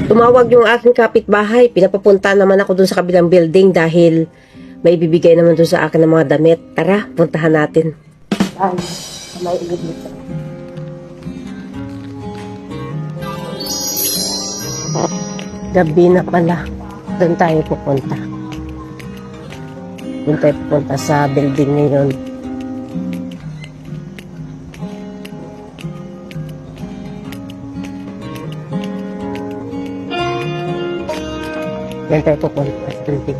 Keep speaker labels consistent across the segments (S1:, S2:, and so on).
S1: Tumawag yung aking kapitbahay. Pinapapunta naman ako dun sa kabilang building dahil may ibibigay naman dun sa akin ng mga damit. Tara, puntahan natin. Ay, may ibibigay. Gabi na pala. Doon tayo pupunta. Doon tayo pupunta sa building ngayon. Doon tayo pupunta sa building.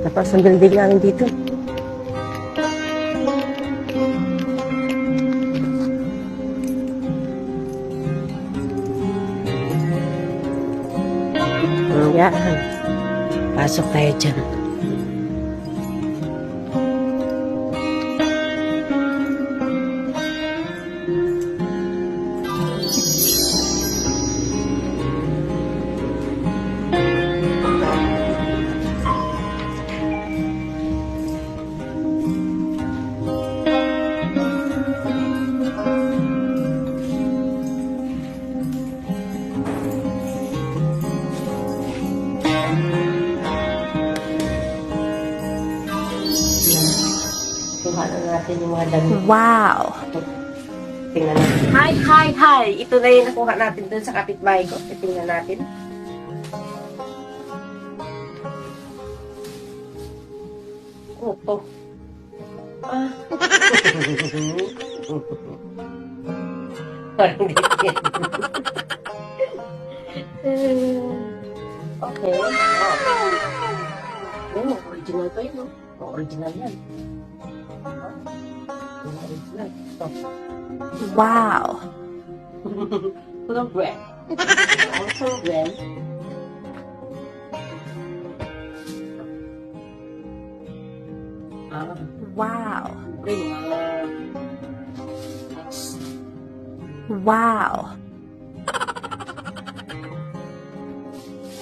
S1: Tapos ang building namin dito. Yan. Pasok tayo dyan. Kuha na natin yung mga damit.
S2: Wow!
S1: Tingnan natin. Hi! Ito na yung nakuha natin dun sa kapitbahay ko. Tingnan natin. Opo. Ah. Parang dito. Okay. Oh, original pa yun, no? Original yan. Original. Ito.
S2: Wow!
S1: Putong brand. Also brand.
S2: Wow!
S1: Next.
S2: Wow!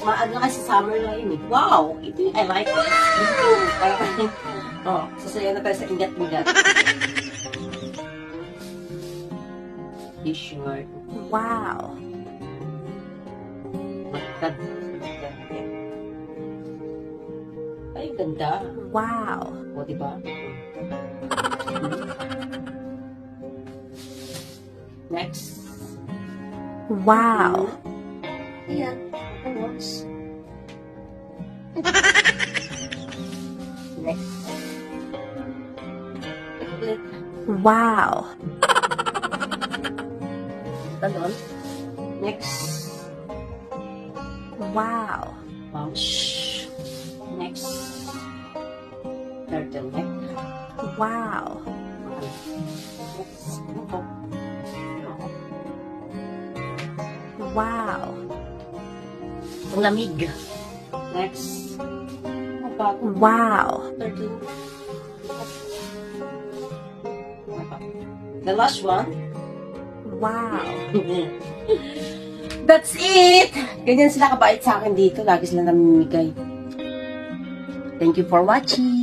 S1: Maano kasi summer lang yun eh. Wow! Ito yung I like it. Oh, sasaya na tayo sa ingat-ingat. T-shirt.
S2: Wow!
S1: Matad. Ay, ganda.
S2: Wow!
S1: O, diba? Next.
S2: Wow!
S1: Ayan. Next. Next. Ulit.
S2: Wow!
S1: Ganon. Next.
S2: Wow!
S1: Shh. Next. Turtleneck.
S2: Wow!
S1: Next.
S2: Wow!
S1: Ang lamig. Next.
S2: Wow!
S1: Turtle. The last one.
S2: Wow!
S1: That's it! Ganyan sila kabait sa akin dito. Lagi sila namimigay. Thank you for watching.